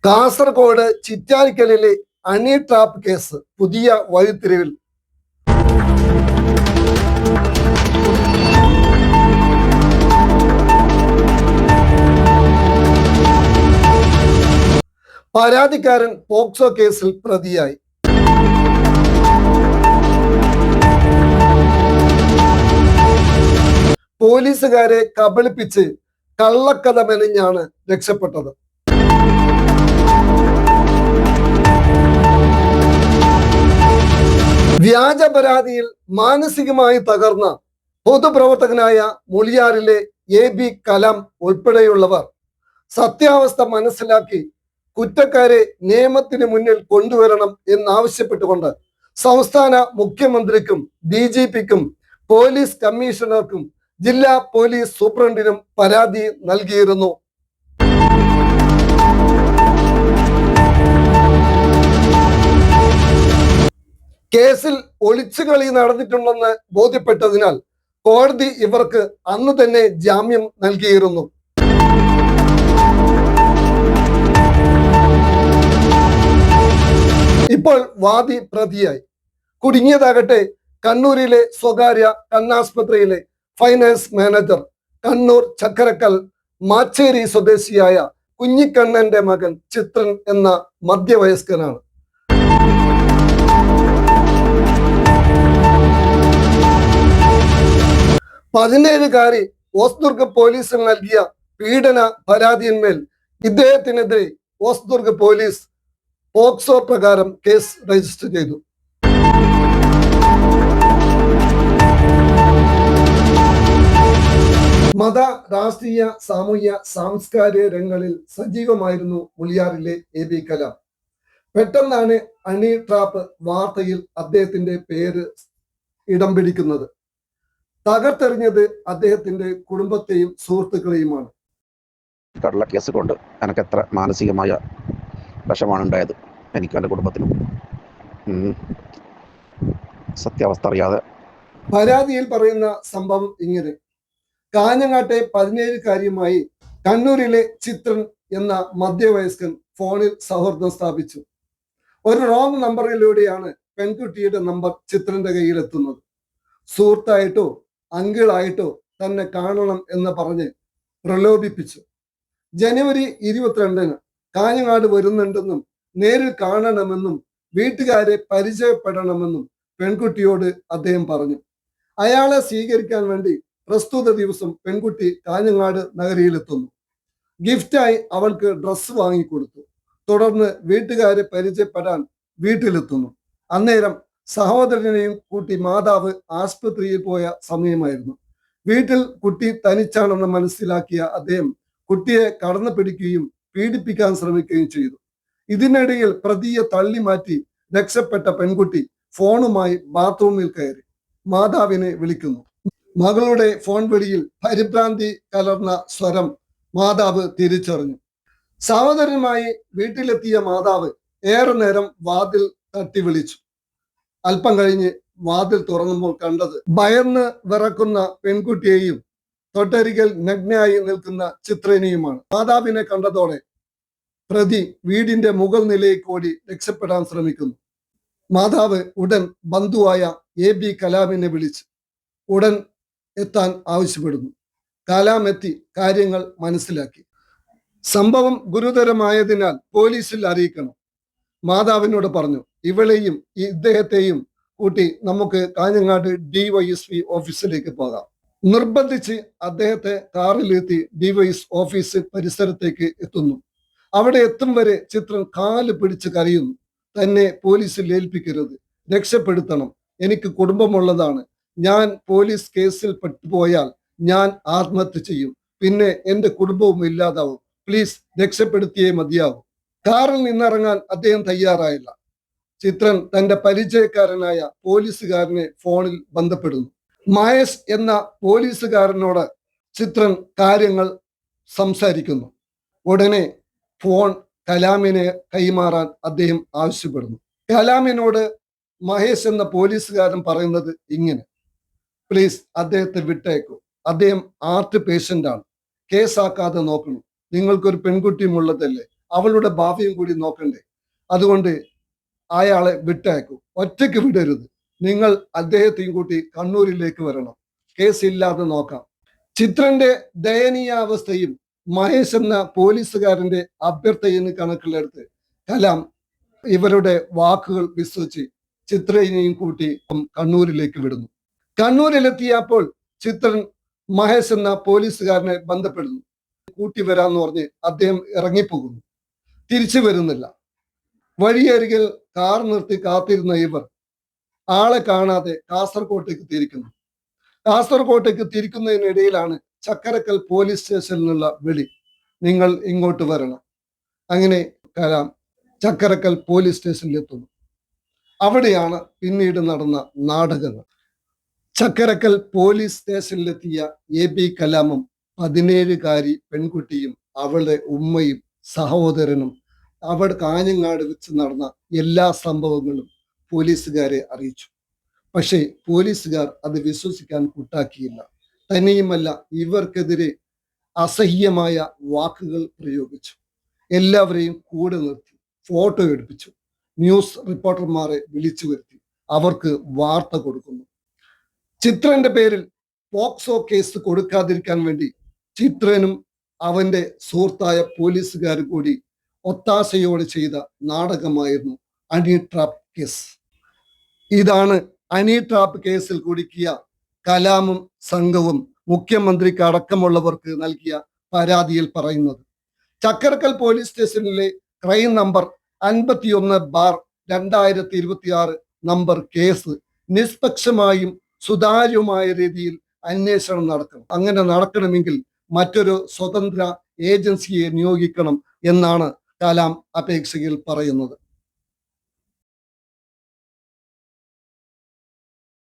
കാസർഗോഡ് ചിറ്റാരിക്കലിലെ അണി trap case പുതിയ വഴിത്തിരിവിൽ. പരാതിക്കാരൻ പോക്സോ കേസിൽ പ്രതിയായി. പോലീസുകാരെ കബളിപ്പിച്ച് കള്ളക്കഥ മെനഞ്ഞാണ് രക്ഷപ്പെട്ടത്. വ്യാജ പരാതിയിൽ മാനസികമായി തകർന്ന പൊതുപ്രവർത്തകനായ മുളിയാറിലെ AB കലാം ഉൾപ്പെടെയുള്ളവർ സത്യാവസ്ഥ മനസ്സിലാക്കി കുറ്റക്കാരെ നിയമത്തിന് മുന്നിൽ കൊണ്ടുവരണം എന്നാവശ്യപ്പെട്ടുകൊണ്ട് സംസ്ഥാന മുഖ്യമന്ത്രിക്കും DGPക്കും പോലീസ് കമ്മീഷണർക്കും ജില്ലാ പോലീസ് സൂപ്രണ്ടിനും പരാതി നൽകിയിരുന്നു. കേസിൽ ഒളിച്ചുകളി നടന്നിട്ടുണ്ടെന്ന് ബോധ്യപ്പെട്ടതിനാൽ കോടതി ഇവർക്ക് അന്ന് തന്നെ ജാമ്യം നൽകിയിരുന്നു. ഇപ്പോൾ വാദി പ്രതിയായി. കുടുങ്ങിയതാകട്ടെ കണ്ണൂരിലെ സ്വകാര്യ കണ്ണാസ്പത്രിയിലെ ഫൈനാൻസ് മാനേജർ, കണ്ണൂർ ചക്കരക്കൽ മാച്ചേരി സ്വദേശിയായ കുഞ്ഞിക്കണ്ണന്റെ മകൻ ചിത്രൻ എന്ന മധ്യവയസ്കനാണ്. പതിനേഴുകാരി ഓസ്ദുർഗ് പോലീസിൽ നൽകിയ പീഡന പരാതിയിന്മേൽ ഇദ്ദേഹത്തിനെതിരെ ഓസ്ദുർഗ് പോലീസ് പോക്സോ പ്രകാരം കേസ് രജിസ്റ്റർ ചെയ്തു. മത, രാഷ്ട്രീയ, സാമൂഹ്യ, സാംസ്കാരിക രംഗങ്ങളിൽ സജീവമായിരുന്നു മുളിയാറിലെ AB കലാം. പെട്ടെന്നാണ് അണി ട്രാപ്പ് വാർത്തയിൽ അദ്ദേഹത്തിന്റെ പേര് ഇടം പിടിക്കുന്നത്. തകർത്തെറിഞ്ഞത് അദ്ദേഹത്തിന്റെ കുടുംബത്തെയും സുഹൃത്തുക്കളെയുമാണ്. കള്ള കേസ് കൊണ്ട് എനിക്ക് എത്ര മാനസികമായ വിഷമാണ് ഉണ്ടായത്. എനിക്കും എൻ്റെ കുടുംബത്തിനും സത്യാവസ്ഥ അറിയാതെ. പരാതിയിൽ പറയുന്ന സംഭവം ഇങ്ങനെ: കാഞ്ഞങ്ങാട്ടെ 17-കാരിയുമായി കണ്ണൂരിലെ ചിത്രൻ എന്ന മധ്യവയസ്കൻ ഫോണിൽ സൗഹൃദം സ്ഥാപിച്ചു. ഒരു റോങ് നമ്പറിലൂടെയാണ് പെൺകുട്ടിയുടെ നമ്പർ ചിത്രന്റെ കയ്യിലെത്തുന്നത്. സുഹൃത്തായിട്ടോ അങ്കിളായിട്ടോ തന്നെ കാണണം എന്ന് പറഞ്ഞ് പ്രലോഭിപ്പിച്ചു. ജനുവരി 22-ന് കാഞ്ഞങ്ങാട് വരുന്നുണ്ടെന്നും നേരിൽ കാണണമെന്നും വീട്ടുകാരെ പരിചയപ്പെടണമെന്നും പെൺകുട്ടിയോട് അദ്ദേഹം പറഞ്ഞു. അയാളെ സ്വീകരിക്കാൻ വേണ്ടി പ്രസ്തുത ദിവസം പെൺകുട്ടി കാഞ്ഞങ്ങാട് നഗരിയിലെത്തുന്നു. ഗിഫ്റ്റായി അവൾക്ക് ഡ്രസ്സ് വാങ്ങിക്കൊടുത്തു. തുടർന്ന് വീട്ടുകാരെ പരിചയപ്പെടാൻ വീട്ടിലെത്തുന്നു. അന്നേരം സഹോദരനെയും കൂട്ടി മാതാവ് ആശുപത്രിയിൽ പോയ സമയമായിരുന്നു. വീട്ടിൽ കുട്ടി തനിച്ചാണെന്ന് മനസ്സിലാക്കിയ അദ്ദേഹം കുട്ടിയെ കടന്നു പിടിക്കുകയും പീഡിപ്പിക്കാൻ ശ്രമിക്കുകയും ചെയ്തു. ഇതിനിടയിൽ പ്രതിയെ തള്ളി മാറ്റി രക്ഷപ്പെട്ട പെൺകുട്ടി ഫോണുമായി ബാത്റൂമിൽ കയറി മാതാവിനെ വിളിക്കുന്നു. മകളുടെ ഫോൺ വിളിയിൽ പരിഭ്രാന്തി കലർന്ന സ്വരം മാതാവ് തിരിച്ചറിഞ്ഞു. സഹോദരനുമായി വീട്ടിലെത്തിയ മാതാവ് ഏറെ നേരം വാതിൽ തട്ടി വിളിച്ചു. അല്പം കഴിഞ്ഞ് വാതിൽ തുറന്നുമ്പോൾ കണ്ടത് ഭയന്ന് വിറക്കുന്ന പെൺകുട്ടിയെയും തൊട്ടരികിൽ നഗ്നയായി നിൽക്കുന്ന ചിത്രനെയുമാണ്. മാതാവിനെ കണ്ടതോടെ പ്രതി വീടിന്റെ മുകൾ നിലയിൽ ഓടി രക്ഷപ്പെടാൻ ശ്രമിക്കുന്നു. മാതാവ് ഉടൻ ബന്ധുവായ AB കലാമിനെ വിളിച്ച് ഉടൻ എത്താൻ ആവശ്യപ്പെടുന്നു. കലാം എത്തി കാര്യങ്ങൾ മനസ്സിലാക്കി. സംഭവം ഗുരുതരമായതിനാൽ പോലീസിൽ അറിയിക്കണം. മാതാവിനോട് പറഞ്ഞു, ഇവളെയും ഇദ്ദേഹത്തെയും കൂട്ടി നമുക്ക് കാഞ്ഞങ്ങാട് DYSP ഓഫീസിലേക്ക് പോകാം. നിർബന്ധിച്ച് അദ്ദേഹത്തെ കാറിലെത്തി DYSP ഓഫീസ് പരിസരത്തേക്ക് എത്തുന്നു. അവിടെ എത്തും വരെ ചിത്രൻ കാല് പിടിച്ച് കരയുന്നു. തന്നെ പോലീസിൽ ഏൽപ്പിക്കരുത്, രക്ഷപ്പെടുത്തണം, എനിക്ക് കുടുംബമുള്ളതാണ്, ഞാൻ പോലീസ് കേസിൽ പെട്ടുപോയാൽ ഞാൻ ആത്മഹത്യ ചെയ്യും, പിന്നെ എൻ്റെ കുടുംബവും ഇല്ലാതാവും, പ്ലീസ് രക്ഷപ്പെടുത്തിയേ മതിയാവും. കാറിൽ നിന്നിറങ്ങാൻ അദ്ദേഹം തയ്യാറായില്ല. ചിത്രൻ തന്റെ പരിചയക്കാരനായ പോലീസുകാരനെ ഫോണിൽ ബന്ധപ്പെടുന്നു. മഹേഷ് എന്ന പോലീസുകാരനോട് ചിത്രൻ കാര്യങ്ങൾ സംസാരിക്കുന്നു. ഉടനെ ഫോൺ കലാമിനെ കൈമാറാൻ അദ്ദേഹം ആവശ്യപ്പെടുന്നു. കലാമിനോട് മഹേഷ് എന്ന പോലീസുകാരൻ പറയുന്നത് ഇങ്ങനെ: പ്ലീസ് അദ്ദേഹത്തെ വിട്ടേക്കൂ, അദ്ദേഹം ആർട്ട് പേഷ്യൻ്റ് ആണ്, കേസാക്കാതെ നോക്കണം, നിങ്ങൾക്കൊരു പെൺകുട്ടിയും ഉള്ളതല്ലേ, അവളുടെ ഭാവിയും കൂടി നോക്കണ്ടേ? അതുകൊണ്ട് അയാളെ വിട്ടയക്കൂ. ഒറ്റയ്ക്ക് വിടരുത്. നിങ്ങൾ അദ്ദേഹത്തെയും കൂട്ടി കണ്ണൂരിലേക്ക് വരണം. കേസ് ഇല്ലാതെ നോക്കാം. ചിത്രന്റെ ദയനീയാവസ്ഥയും മഹേഷ് എന്ന പോലീസുകാരന്റെ അഭ്യർത്ഥനയും കണക്കിലെടുത്ത് കലാം ഇവരുടെ വാക്കുകൾ വിശ്വസിച്ച് ചിത്രയെയും കൂട്ടി കണ്ണൂരിലേക്ക് വിടുന്നു. കണ്ണൂരിലെത്തിയപ്പോൾ ചിത്രൻ മഹേഷ് എന്ന പോലീസുകാരനെ ബന്ധപ്പെടുന്നു. കൂട്ടി വരാന്ന് പറഞ്ഞ് അദ്ദേഹം ഇറങ്ങിപ്പോകുന്നു. തിരിച്ചു വരുന്നില്ല. വഴിയരികിൽ കാർ നിർത്തി കാത്തിരുന്ന ഇവർ ആളെ കാണാതെ കാസർകോട്ടേക്ക് തിരിക്കുന്നു. കാസർകോട്ടേക്ക് തിരിക്കുന്നതിനിടയിലാണ് ചക്കരക്കൽ പോലീസ് സ്റ്റേഷനിൽ നിന്നുള്ള വിളി, നിങ്ങൾ ഇങ്ങോട്ട് വരണം. അങ്ങനെ കലാം ചക്കരക്കൽ പോലീസ് സ്റ്റേഷനിൽ എത്തുന്നു. അവിടെയാണ് പിന്നീട് നടന്ന നാടകങ്ങൾ. ചക്കരക്കൽ പോലീസ് സ്റ്റേഷനിലെത്തിയ AB കലാമും 17-കാരി പെൺകുട്ടിയും അവളുടെ ഉമ്മയും സഹോദരനും അവിടെ കാഞ്ഞങ്ങാട് വെച്ച് നടന്ന എല്ലാ സംഭവങ്ങളും പോലീസുകാരെ അറിയിച്ചു. പക്ഷേ പോലീസുകാർ അത് വിശ്വസിക്കാൻ കൂട്ടാക്കിയില്ല. തന്നെയുമല്ല, ഇവർക്കെതിരെ അസഹ്യമായ വാക്കുകൾ പ്രയോഗിച്ചു. എല്ലാവരെയും കൂടെ നിർത്തി ഫോട്ടോ എടുപ്പിച്ചു. ന്യൂസ് റിപ്പോർട്ടർമാരെ വിളിച്ചു വരുത്തി അവർക്ക് വാർത്ത കൊടുക്കുന്നു. ചിത്രന്റെ പേരിൽ പോക്സോ കേസ് കൊടുക്കാതിരിക്കാൻ വേണ്ടി ചിത്രനും അവന്റെ സുഹൃത്തായ പോലീസുകാരും കൂടി ഒത്താശയോടെ ചെയ്ത നാടകമായിരുന്നു അണി ട്രാപ്പ് കേസ്. ഇതാണ് അണി ട്രാപ്പ് കേസിൽ കുടുക്കിയ കലാമും സംഘവും മുഖ്യമന്ത്രിക്ക് അടക്കമുള്ളവർക്ക് നൽകിയ പരാതിയിൽ പറയുന്നത്. ചക്കരക്കൽ പോലീസ് സ്റ്റേഷനിലെ ക്രൈം നമ്പർ 51/2026 നമ്പർ കേസ് നിഷ്പക്ഷമായും സുതാര്യമായ രീതിയിൽ അന്വേഷണം നടക്കണം. അങ്ങനെ നടക്കണമെങ്കിൽ മറ്റൊരു സ്വതന്ത്ര ഏജൻസിയെ നിയോഗിക്കണം എന്നാണ് കലാം അപേക്ഷയിൽ പറയുന്നത്.